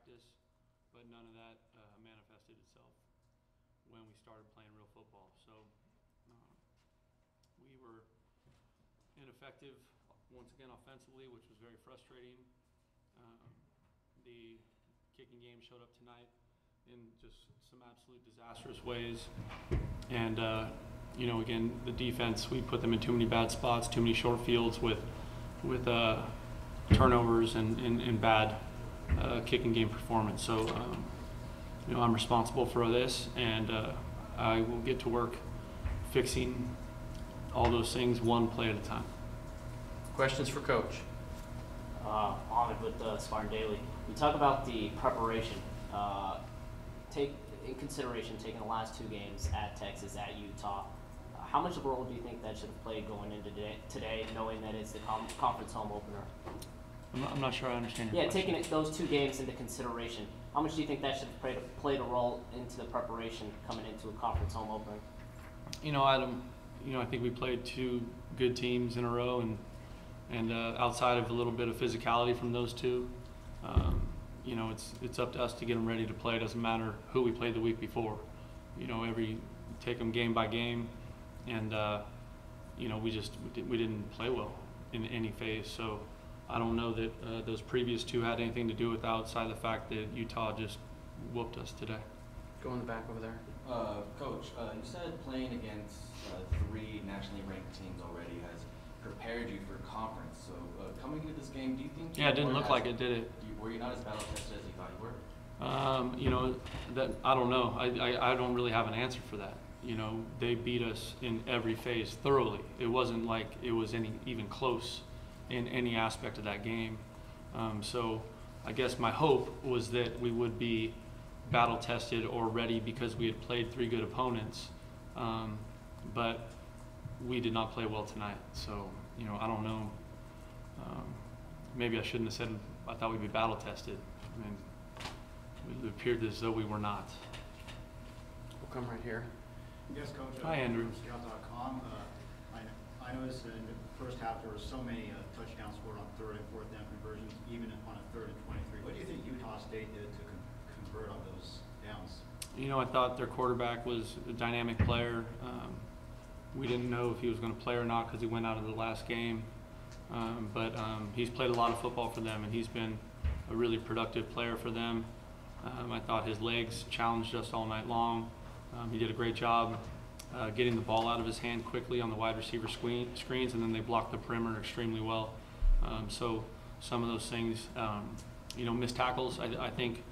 practice, but none of that manifested itself when we started playing real football. So we were ineffective once again offensively, which was very frustrating. The kicking game showed up tonight in just some absolute disastrous ways. And, again, the defense, we put them in too many bad spots, too many short fields with turnovers and bad kicking game performance. So, I'm responsible for this, and I will get to work fixing all those things one play at a time. Questions for Coach? Ahmed with Spartan Daily. You talk about the preparation. Take in consideration taking the last two games at Texas, at Utah. How much of a role do you think that should have played going into today, knowing that it's the conference home opener? I'm not sure I understand your question. Taking those two games into consideration, how much do you think that should have played a role into the preparation coming into a conference home opener? I think we played two good teams in a row, and outside of a little bit of physicality from those two, it's up to us to get them ready to play. It doesn't matter who we played the week before. Take them game by game, and we didn't play well in any phase. So I don't know that those previous two had anything to do with outside the fact that Utah just whooped us today. Go in the back over there. Coach, you said playing against three nationally ranked teams already has prepared you for conference. So coming into this game, do you think? Yeah, it didn't look like it, did it? Were you not as battle tested as you thought you were? That I don't know. I don't really have an answer for that. They beat us in every phase thoroughly. It wasn't like it was even close in any aspect of that game. So I guess my hope was that we would be battle tested or ready because we had played three good opponents. But we did not play well tonight. So, I don't know. Maybe I shouldn't have said I thought we'd be battle tested. It appeared as though we were not. We'll come right here. Yes, Coach. Hi, Andrew. From Scout.com. I noticed in the first half there were so many touchdowns scored on third and fourth down conversions, even on a 3rd and 23. What do you think Utah State did to convert on those downs? I thought their quarterback was a dynamic player. We didn't know if he was going to play or not because he went out of the last game. But he's played a lot of football for them, and he's been a really productive player for them. I thought his legs challenged us all night long. He did a great job getting the ball out of his hand quickly on the wide receiver screens, and then they blocked the perimeter extremely well. So some of those things, missed tackles. I think,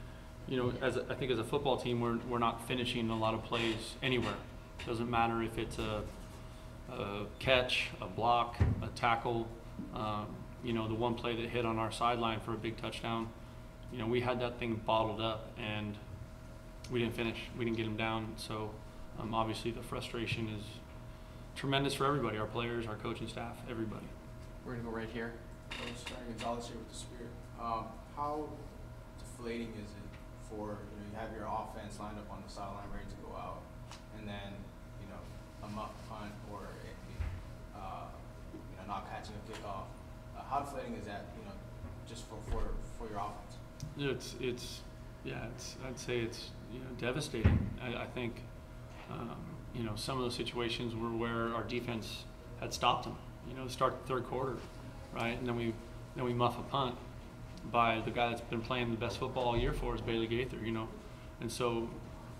as a football team, we're not finishing a lot of plays anywhere. It doesn't matter if it's a catch, a block, a tackle. The one play that hit on our sideline for a big touchdown. We had that thing bottled up, and we didn't finish. We didn't get him down. So obviously the frustration is tremendous for everybody, our players, our coaching staff, everybody. We're going to go right here. Coach Gonzalez here with the Spirit. How deflating is it for, you have your offense lined up on the sideline ready to go out, and then, a muff punt or not catching a kickoff? How deflating is that, just for your offense? I'd say it's devastating. I think some of those situations were where our defense had stopped them. Start the third quarter, right, and then we muff a punt by the guy that's been playing the best football all year for us, Bailey Gaither. And so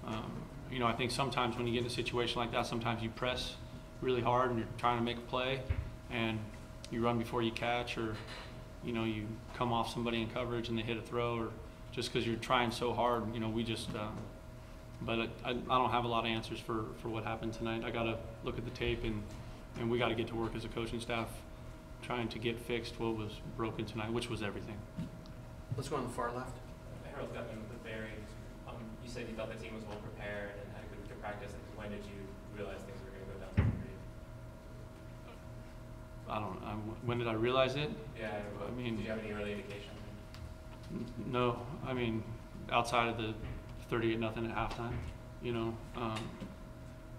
I think sometimes when you get in a situation like that, sometimes you press really hard and you're trying to make a play, and you run before you catch, or you come off somebody in coverage and they hit a throw, or just because you're trying so hard, we just. But I don't have a lot of answers for what happened tonight. I got to look at the tape, and we got to get to work as a coaching staff, trying to get fixed what was broken tonight, which was everything. Let's go on the far left. Harold Gutman with the Bears. You said you thought the team was well prepared and had a good week of practice. When did you realize things were going to go down to the I don't know. When did I realize it? Yeah, did you have any early indication? No. Outside of the 38-0 at halftime,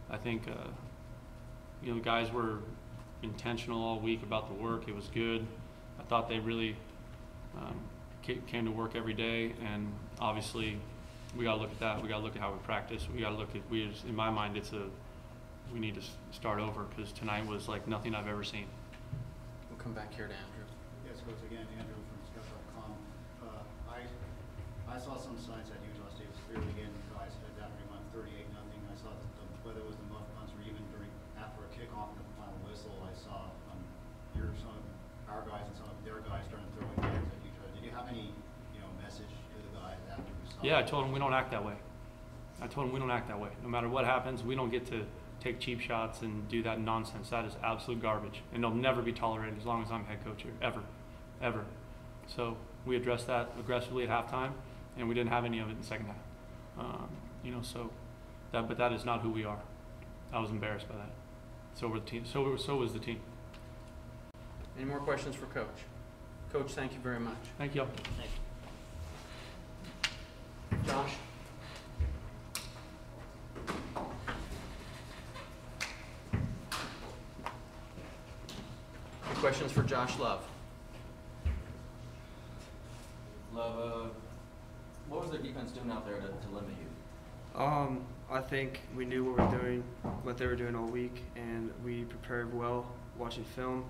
I think, the guys were intentional all week about the work. It was good. I thought they really came to work every day, and obviously we got to look at that. We got to look at how we practice. We got to look at, in my mind, we need to start over, because tonight was like nothing I've ever seen. We'll come back here to Andrew. Yes, Coach, again, Andrew from Scout.com. I saw some signs at Utah State Spirit again. You guys had that run 38-0. I saw whether it was the muff punts or even after a kickoff and the final whistle, I saw some of our guys and some of their guys starting throwing hands at Utah. Did you have any message to the guys after you saw? Yeah, I told them we don't act that way. No matter what happens, we don't get to take cheap shots and do that nonsense. That is absolute garbage, and it'll never be tolerated as long as I'm head coach here, ever. So we addressed that aggressively at halftime, and we didn't have any of it in the second half. But that is not who we are. I was embarrassed by that. So were the team. So was the team. Any more questions for Coach? Coach, thank you very much. Thank you. Thank you. Josh? Any questions for Josh Love? Love, what was their defense doing out there to limit you? I think we knew what we were doing, what they were doing all week, and we prepared well, watching film,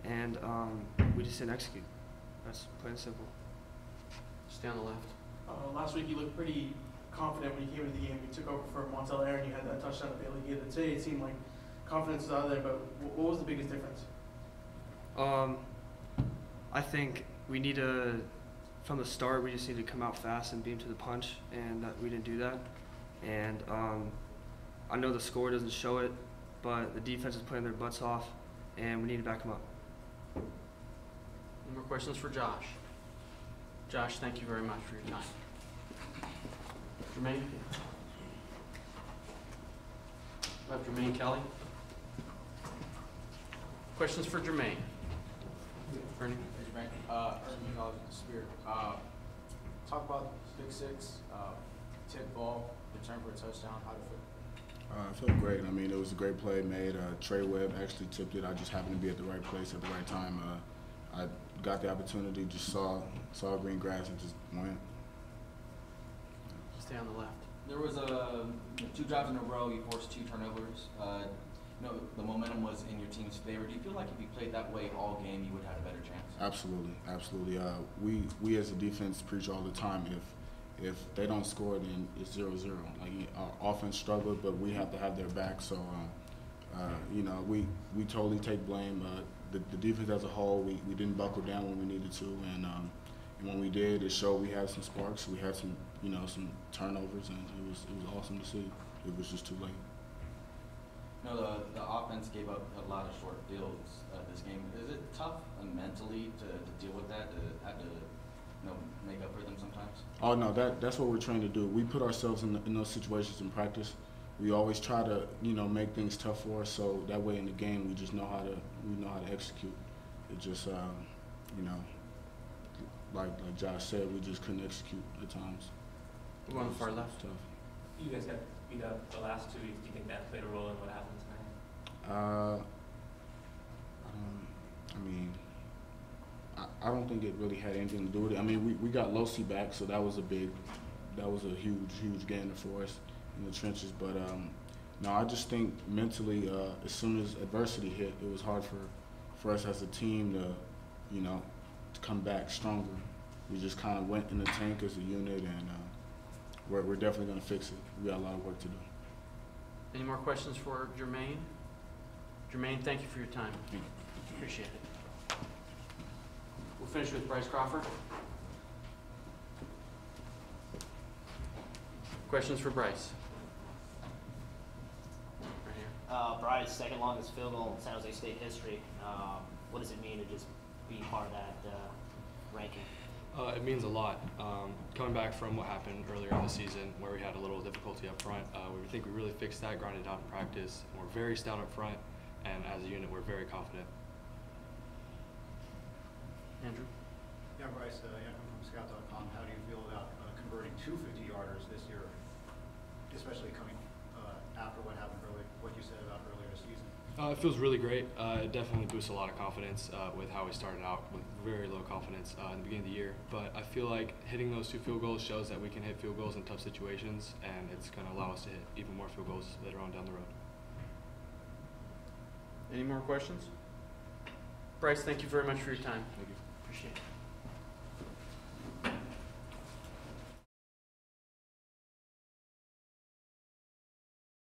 and we just didn't execute. That's plain and simple. Stay on the left. Last week you looked pretty confident when you came into the game. You took over for Montel Aaron. You had that touchdown to Bailey Gibb. Today it seemed like confidence was out there, but what was the biggest difference? I think we need to, from the start, we just need to come out fast and beat 'em to the punch, and we didn't do that. And I know the score doesn't show it, but the defense is playing their butts off, and we need to back them up. Any more questions for Josh? Josh, thank you very much for your time. Jermaine? Jermaine Kelly? Questions for Jermaine? Ernie? Ernie College with the Spirit. Talk about pick six, tip ball, return for a touchdown. How did it feel? It felt great. I mean, it was a great play made. Trey Webb actually tipped it. I just happened to be at the right place at the right time. I got the opportunity, just saw green grass and just went. Stay on the left. There was 2 drives in a row. You forced 2 turnovers. The momentum was in your team's favor. Do you feel like if you played that way all game, you would have a better chance? Absolutely. We as a defense preach all the time. If they don't score, then it's 0-0. Like, our offense struggled, but we have to have their back. So, we totally take blame. The defense as a whole, we didn't buckle down when we needed to, and when we did, it showed we had some sparks. We had some turnovers, and it was awesome to see. It was just too late. The offense gave up a lot of short fields this game. Is it tough mentally to deal with that, to have to make up for them sometimes? Oh no, that's what we're trying to do. We put ourselves in those situations in practice. We always try to make things tough for us, so that way in the game we just know how to execute. It just like Josh said, we just couldn't execute at times. We're on the far left. Tough. You guys got beat up the last 2 weeks. Do you think that played a role in what happened tonight? I don't think it really had anything to do with it. I mean, we got Losi back, so that was a huge gainer for us in the trenches. But no, I just think mentally, as soon as adversity hit, it was hard for us as a team to come back stronger. We just kind of went in the tank as a unit, and we're definitely going to fix it. We got a lot of work to do. Any more questions for Jermaine? Jermaine, thank you for your time. Appreciate it. We'll finish with Bryce Crawford. Questions for Bryce? Right here. Bryce, second longest field goal in San Jose State history. What does it mean to just be part of that ranking? It means a lot. Coming back from what happened earlier in the season where we had a little difficulty up front, we think we really fixed that, grinded out in practice, and we're very stout up front, and as a unit we're very confident. Andrew? Yeah, Bryce, Andrew from Scout.com. How do you feel about converting 2 50-yarders this year, especially coming after what happened earlier, what you said about earlier this season? It feels really great. It definitely boosts a lot of confidence with how we started out with very low confidence in the beginning of the year. But I feel like hitting those 2 field goals shows that we can hit field goals in tough situations, and it's going to allow us to hit even more field goals later on down the road. Any more questions? Bryce, thank you very much for your time. Thank you. Appreciate it.